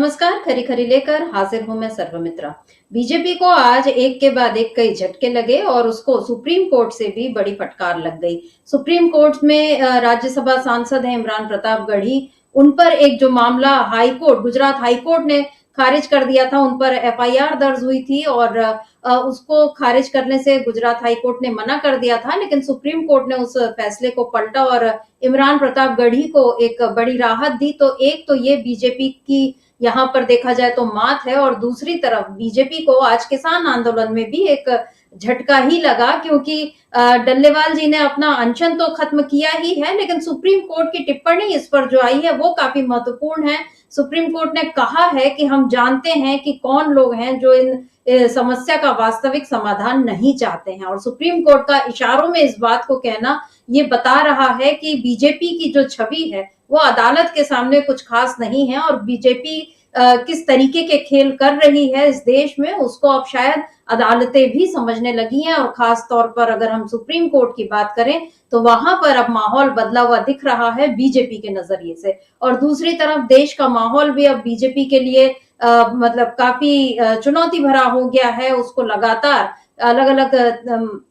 नमस्कार, खरी खरी लेकर हाजिर हूं मैं सर्वमित्रा। बीजेपी को आज एक के बाद एक कई झटके लगे और उसको सुप्रीम कोर्ट से भी बड़ी फटकार लग गई। सुप्रीम कोर्ट में राज्यसभा सांसद हैं इमरान प्रतापगढ़ी, उन पर एक जो मामला गुजरात हाई कोर्ट ने खारिज कर दिया था, उन पर एफआईआर दर्ज हुई थी और उसको खारिज करने से गुजरात हाई कोर्ट ने मना कर दिया था, लेकिन सुप्रीम कोर्ट ने उस फैसले को पलटा और इमरान प्रतापगढ़ी को एक बड़ी राहत दी। तो एक तो ये बीजेपी की यहाँ पर देखा जाए तो मात है और दूसरी तरफ बीजेपी को आज किसान आंदोलन में भी एक झटका ही लगा, क्योंकि डल्लेवाल जी ने अपना अनशन तो खत्म किया ही है, लेकिन सुप्रीम कोर्ट की टिप्पणी इस पर जो आई है वो काफी महत्वपूर्ण है। सुप्रीम कोर्ट ने कहा है कि हम जानते हैं कि कौन लोग हैं जो इन समस्या का वास्तविक समाधान नहीं चाहते हैं, और सुप्रीम कोर्ट का इशारों में इस बात को कहना ये बता रहा है कि बीजेपी की जो छवि है वो अदालत के सामने कुछ खास नहीं है, और बीजेपी किस तरीके के खेल कर रही है इस देश में उसको अब शायद अदालतें भी समझने लगी हैं। और खास तौर पर अगर हम सुप्रीम कोर्ट की बात करें तो वहां पर अब माहौल बदला हुआ दिख रहा है बीजेपी के नजरिए से, और दूसरी तरफ देश का माहौल भी अब बीजेपी के लिए मतलब काफी चुनौती भरा हो गया है। उसको लगातार अलग अलग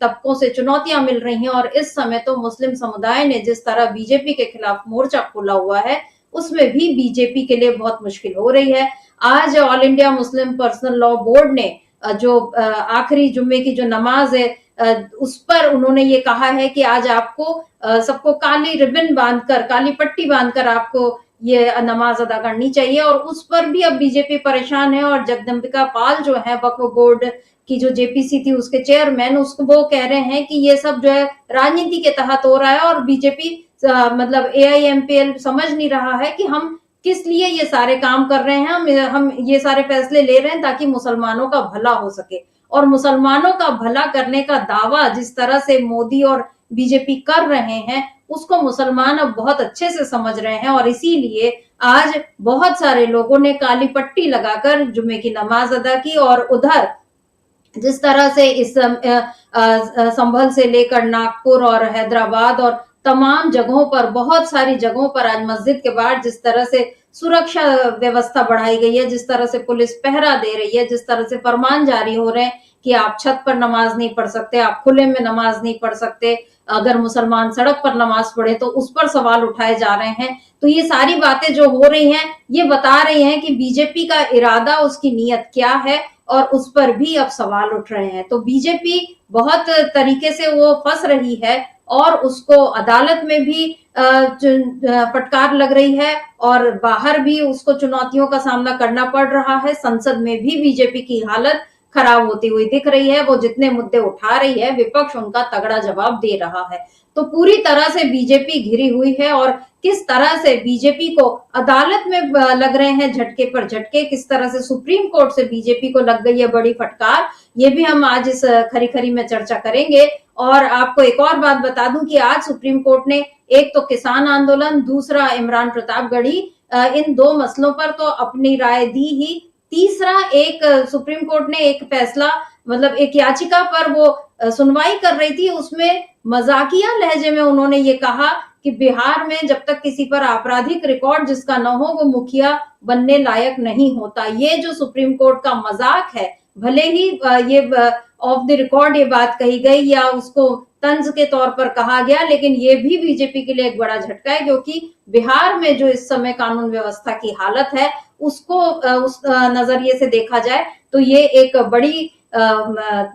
तबकों से चुनौतियां मिल रही हैं, और इस समय तो मुस्लिम समुदाय ने जिस तरह बीजेपी के खिलाफ मोर्चा खोला हुआ है उसमें भी बीजेपी के लिए बहुत मुश्किल हो रही है। आज all India Muslim personal law board ने जो आखिरी जुम्मे की जो नमाज है उस पर उन्होंने ये कहा है कि आज आपको सबको काली रिबन बांधकर, काली पट्टी बांधकर आपको ये नमाज अदा करनी चाहिए, और उस पर भी अब बीजेपी परेशान है। और जगदम्बिका पाल जो है वक्फ बोर्ड की जो जेपीसी थी उसके चेयरमैन, उसको वो कह रहे हैं कि ये सब जो है राजनीति के तहत हो रहा है, और बीजेपी मतलब एआईएमपीएल समझ नहीं रहा है कि हम किस लिए ये सारे काम कर रहे हैं। हम ये सारे फैसले ले रहे हैं ताकि मुसलमानों का भला हो सके, और मुसलमानों का भला करने का दावा जिस तरह से मोदी और बीजेपी कर रहे हैं उसको मुसलमान अब बहुत अच्छे से समझ रहे हैं, और इसीलिए आज बहुत सारे लोगों ने काली पट्टी लगाकर जुम्मे की नमाज अदा की। और उधर जिस तरह से इस संभल से लेकर नागपुर और हैदराबाद और तमाम जगहों पर, बहुत सारी जगहों पर आज मस्जिद के बाहर जिस तरह से सुरक्षा व्यवस्था बढ़ाई गई है, जिस तरह से पुलिस पहरा दे रही है, जिस तरह से फरमान जारी हो रहे हैं कि आप छत पर नमाज नहीं पढ़ सकते, आप खुले में नमाज नहीं पढ़ सकते, अगर मुसलमान सड़क पर नमाज पढ़े तो उस पर सवाल उठाए जा रहे हैं। तो ये सारी बातें जो हो रही हैं ये बता रही हैं कि बीजेपी का इरादा, उसकी नीयत क्या है, और उस पर भी अब सवाल उठ रहे हैं। तो बीजेपी बहुत तरीके से वो फंस रही है, और उसको अदालत में भी फटकार लग रही है, और बाहर भी उसको चुनौतियों का सामना करना पड़ रहा है। संसद में भी बीजेपी की हालत खराब होती हुई दिख रही है। वो जितने मुद्दे उठा रही है विपक्ष उनका तगड़ा जवाब दे रहा है। तो पूरी तरह से बीजेपी घिरी हुई है, और किस तरह से बीजेपी को अदालत में लग रहे हैं झटके पर झटके, किस तरह से सुप्रीम कोर्ट से बीजेपी को लग गई है बड़ी फटकार, ये भी हम आज इस खरी खरी में चर्चा करेंगे। और आपको एक और बात बता दूं कि आज सुप्रीम कोर्ट ने एक तो किसान आंदोलन, दूसरा इमरान प्रतापगढ़ी, इन दो मसलों पर तो अपनी राय दी ही। तीसरा एक सुप्रीम कोर्ट ने एक फैसला, मतलब एक याचिका पर वो सुनवाई कर रही थी, उसमें मजाकिया लहजे में उन्होंने ये कहा कि बिहार में जब तक किसी पर आपराधिक रिकॉर्ड जिसका न हो वो मुखिया बनने लायक नहीं होता। ये जो सुप्रीम कोर्ट का मजाक है, भले ही ये ऑफ द रिकॉर्ड ये बात कही गई या उसको तंज के तौर पर कहा गया, लेकिन ये भी बीजेपी के लिए एक बड़ा झटका है, क्योंकि बिहार में जो इस समय कानून व्यवस्था की हालत है उसको उस नजरिए से देखा जाए तो ये एक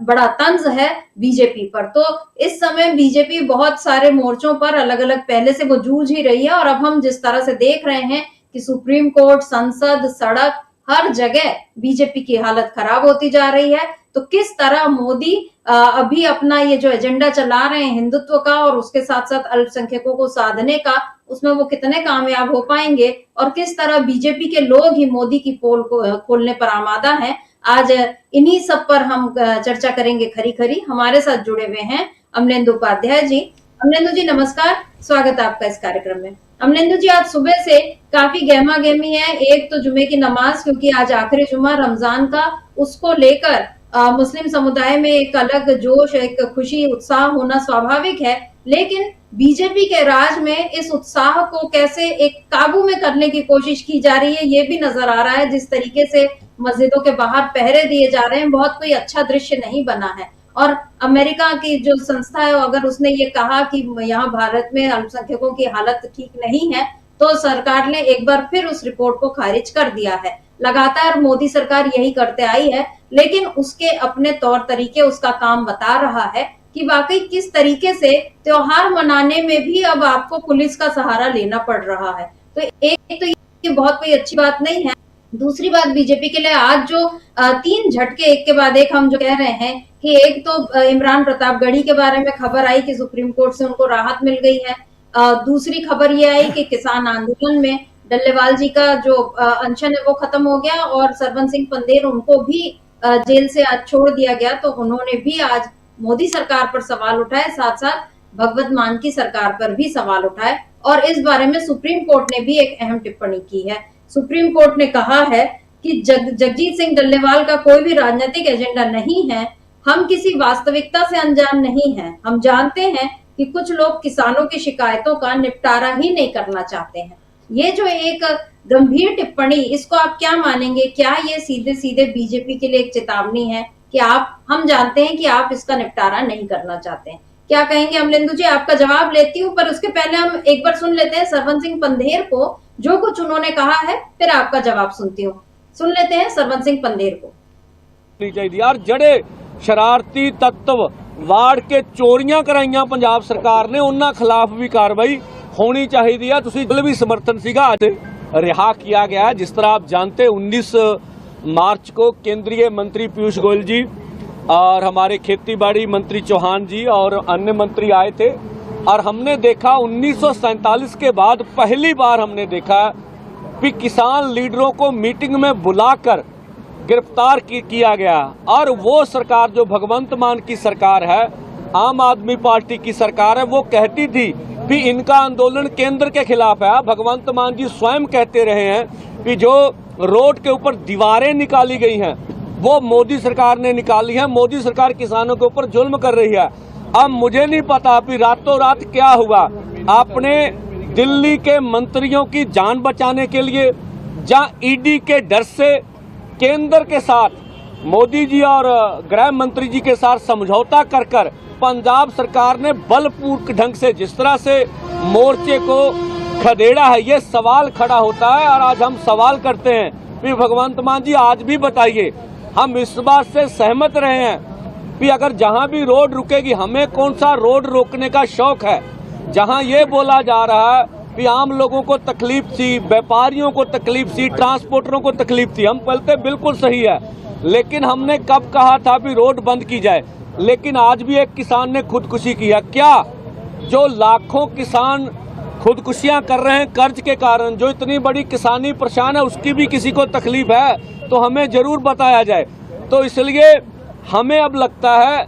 बड़ा तंज है बीजेपी पर। तो इस समय बीजेपी बहुत सारे मोर्चों पर अलग अलग पहले से वो जूझ ही रही है, और अब हम जिस तरह से देख रहे हैं कि सुप्रीम कोर्ट, संसद, सड़क, हर जगह बीजेपी की हालत खराब होती जा रही है। तो किस तरह मोदी अभी अपना ये जो एजेंडा चला रहे हैं हिंदुत्व का और उसके साथ साथ अल्पसंख्यकों को साधने का, उसमें वो कितने कामयाब हो पाएंगे, और किस तरह बीजेपी के लोग ही मोदी की पोल को खोलने पर आमादा हैं, आज इन्हीं सब पर हम चर्चा करेंगे खरी खरी। हमारे साथ जुड़े हुए हैं अमलेंदु उपाध्याय जी। अमलेंदु जी नमस्कार, स्वागत है आपका इस कार्यक्रम में। अमलेंदु जी, आज सुबह से काफी गहमा गहमी है, एक तो जुमे की नमाज, क्योंकि आज आखिरी जुमा रमजान का, उसको लेकर मुस्लिम समुदाय में एक अलग जोश, एक खुशी, उत्साह होना स्वाभाविक है, लेकिन बीजेपी के राज में इस उत्साह को कैसे एक काबू में करने की कोशिश की जा रही है, ये भी नजर आ रहा है। जिस तरीके से मस्जिदों के बाहर पहरे दिए जा रहे हैं, बहुत कोई अच्छा दृश्य नहीं बना है। और अमेरिका की जो संस्था है, अगर उसने ये कहा कि यहाँ भारत में अल्पसंख्यकों की हालत ठीक नहीं है, तो सरकार ने एक बार फिर उस रिपोर्ट को खारिज कर दिया है। लगातार मोदी सरकार यही करते आई है, लेकिन उसके अपने तौर तरीके उसका काम बता रहा है कि वाकई किस तरीके से त्योहार मनाने में भी अब आपको पुलिस का सहारा लेना पड़ रहा है। तो एक तो ये बहुत कोई अच्छी बात नहीं है। दूसरी बात बीजेपी के लिए आज जो 3 झटके एक के बाद एक हम जो कह रहे हैं कि एक तो इमरान प्रतापगढ़ी के बारे में खबर आई कि सुप्रीम कोर्ट से उनको राहत मिल गई है। दूसरी खबर ये आई कि किसान आंदोलन में डल्लेवाल जी का जो अनशन है वो खत्म हो गया और सरवन सिंह पंदेर उनको भी जेल से आज छोड़ दिया गया। तो उन्होंने भी आज मोदी सरकार पर सवाल उठाए, साथ साथ भगवत मान की सरकार पर भी सवाल उठाए। और इस बारे में सुप्रीम कोर्ट ने भी एक अहम टिप्पणी की है। सुप्रीम कोर्ट ने कहा है कि जगजीत सिंह डल्लेवाल का कोई भी राजनीतिक एजेंडा नहीं है। हम किसी वास्तविकता से अनजान नहीं हैं। हम जानते हैं कि कुछ लोग किसानों की शिकायतों का निपटारा ही नहीं करना चाहते हैं। ये जो एक गंभीर टिप्पणी, इसको आप क्या मानेंगे? क्या ये सीधे सीधे बीजेपी के लिए एक चेतावनी है कि हम जानते हैं कि आप इसका निपटारा नहीं करना चाहते हैं? क्या कहेंगे अमलेंदु जी? आपका जवाब लेती हूँ, पर उसके पहले हम एक बार सुन लेते हैं सरवन सिंह पंधेर को, जो कुछ उन्होंने कहा है, फिर आपका जवाब सुनती हूँ। सुन लेते हैं सरवन सिंह पंधेर को। यार जड़े शरारती तत्व वाड़ के चोरियां कराइयां पंजाब सरकार ने, उन्हां खिलाफ भी कार्रवाई होनी चाहिए। तुसीं कल भी समर्थन सीगा, आज रिहा किया गया है। जिस तरह आप जानते 19 मार्च को केंद्रीय मंत्री पीयूष गोयल जी और हमारे खेती बाड़ी मंत्री चौहान जी और अन्य मंत्री आए थे, और हमने देखा 1947 के बाद पहली बार हमने देखा कि किसान लीडरों को मीटिंग में बुलाकर गिरफ्तार किया गया। और वो सरकार जो भगवंत मान की सरकार है, आम आदमी पार्टी की सरकार है, वो कहती थी कि इनका आंदोलन केंद्र के खिलाफ है। भगवंत मान जी स्वयं कहते रहे हैं कि जो रोड के ऊपर दीवारें निकाली गई हैं वो मोदी सरकार ने निकाली है। मोदी सरकार किसानों के ऊपर जुल्म कर रही है। अब मुझे नहीं पता कि रातों रात क्या हुआ, आपने दिल्ली के मंत्रियों की जान बचाने के लिए जहां ईडी के डर से केंद्र के साथ मोदी जी और गृह मंत्री जी के साथ समझौता कर पंजाब सरकार ने बलपूर्वक ढंग से जिस तरह से मोर्चे को खदेड़ा है, ये सवाल खड़ा होता है। और आज हम सवाल करते हैं कि भगवंत मान जी आज भी बताइए, हम इस बात से सहमत रहे हैं कि अगर जहां भी रोड रुकेगी, हमें कौन सा रोड रोकने का शौक है। जहां ये बोला जा रहा है कि आम लोगों को तकलीफ थी, व्यापारियों को तकलीफ थी, ट्रांसपोर्टरों को तकलीफ थी, हम बोलते बिल्कुल सही है, लेकिन हमने कब कहा था कि रोड बंद की जाए? लेकिन आज भी एक किसान ने खुदकुशी किया। क्या जो लाखों किसान खुदकुशियां कर रहे हैं कर्ज के कारण, जो इतनी बड़ी किसानी परेशान है, उसकी भी किसी को तकलीफ है तो हमें जरूर बताया जाए। तो इसलिए हमें अब लगता है